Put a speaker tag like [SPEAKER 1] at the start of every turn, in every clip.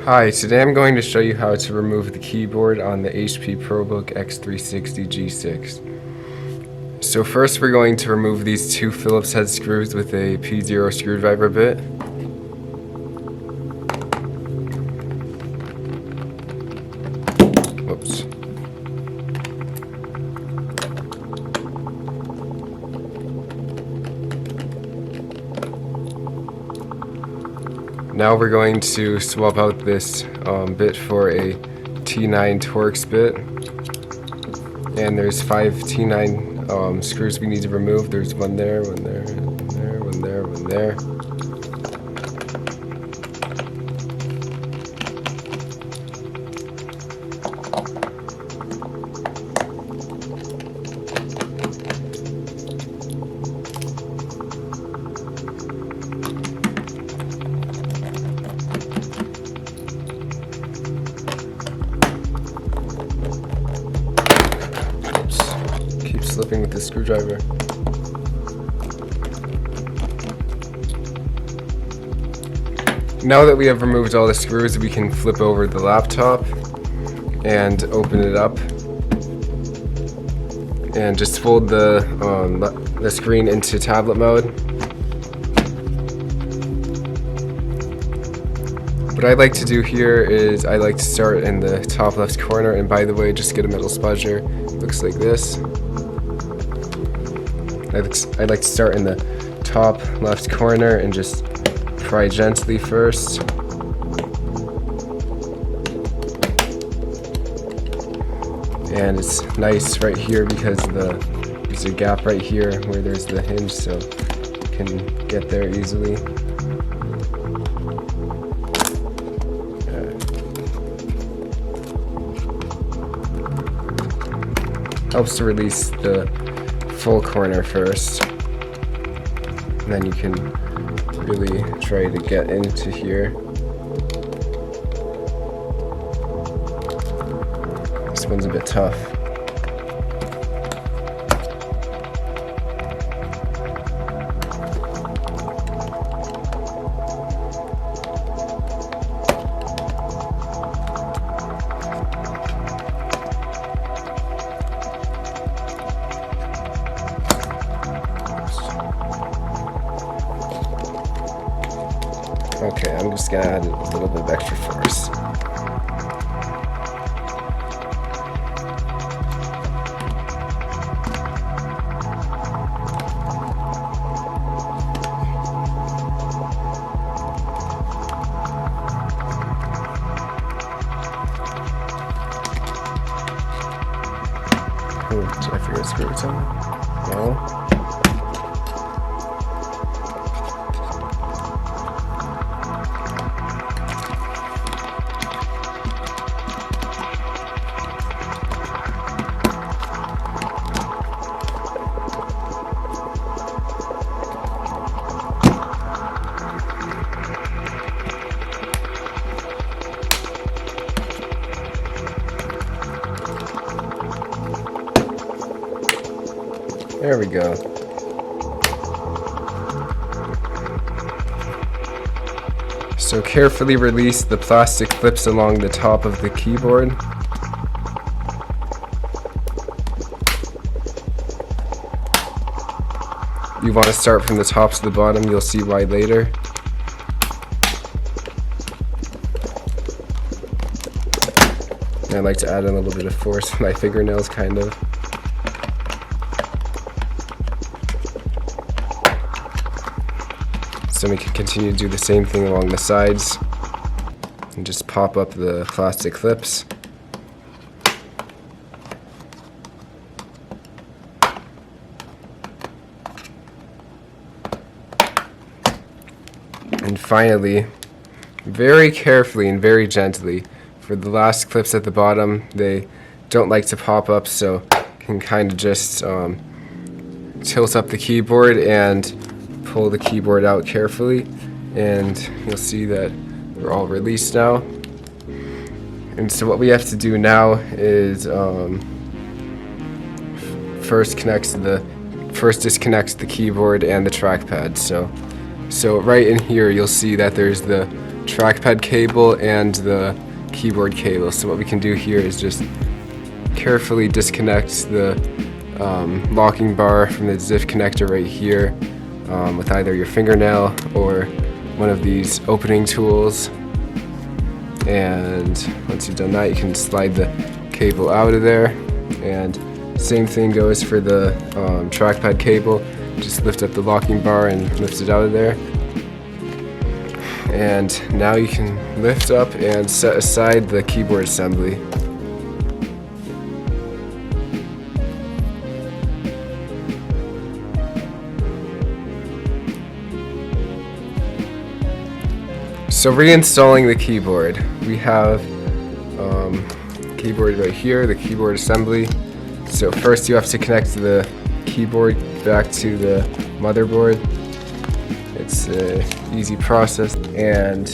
[SPEAKER 1] Hi, today I'm going to show you how to remove the keyboard on the HP Probook X360 G6. So first we're going to remove these two Phillips head screws with a P0 screwdriver bit. Whoops. Now we're going to swap out this bit for a T9 Torx bit, and there's 5 T9 screws we need to remove. There's one there, one there, one there, one there, one there. Slipping with the screwdriver. Now that we have removed all the screws, we can flip over the laptop and open it up and just fold the screen into tablet mode. What I like to do here is I like to start in the top left corner, and by the way, just get a metal spudger. It looks like this. I like to start in the top left corner and just pry gently first. And it's nice right here because there's a gap right here where there's the hinge, so you can get there easily. Helps to release the full corner first, and then you can really try to get into here. This one's a bit tough. Okay, I'm just gonna add a little bit of extra force. Did I forget to screw it on? No. There we go. So carefully release the plastic clips along the top of the keyboard. You want to start from the top to the bottom, you'll see why later. I like to add in a little bit of force with my fingernails, kind of. So we can continue to do the same thing along the sides and just pop up the plastic clips. And finally, very carefully and very gently, for the last clips at the bottom, they don't like to pop up, so can kind of just tilt up the keyboard and pull the keyboard out carefully, and you'll see that they're all released now. And so what we have to do now is first disconnects the keyboard and the trackpad. So right in here you'll see that there's the trackpad cable and the keyboard cable. So what we can do here is just carefully disconnect the locking bar from the ZIF connector right here with either your fingernail or one of these opening tools. And once you've done that, you can slide the cable out of there. And same thing goes for the trackpad cable. Just lift up the locking bar and lift it out of there. And now you can lift up and set aside the keyboard assembly. So reinstalling the keyboard, we have keyboard right here, the keyboard assembly. So first you have to connect the keyboard back to the motherboard. It's an easy process. And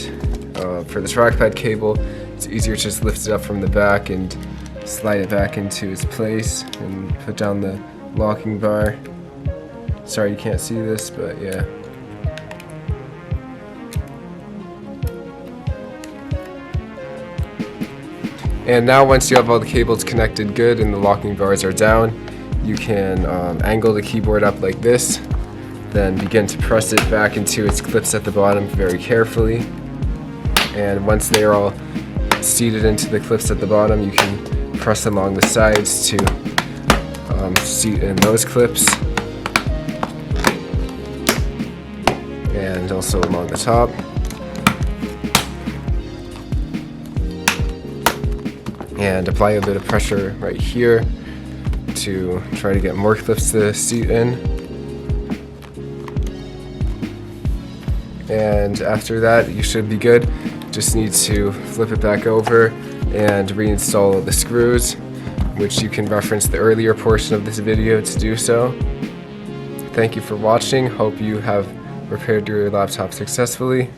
[SPEAKER 1] for the trackpad cable, it's easier to just lift it up from the back and slide it back into its place and put down the locking bar. Sorry you can't see this, but yeah. And now once you have all the cables connected good and the locking bars are down, you can angle the keyboard up like this, then begin to press it back into its clips at the bottom very carefully. And once they are all seated into the clips at the bottom, you can press along the sides to seat in those clips, and also along the top. And apply a bit of pressure right here to try to get more clips to seat in. And after that, you should be good. Just need to flip it back over and reinstall the screws, which you can reference the earlier portion of this video to do so. Thank you for watching. Hope you have repaired your laptop successfully.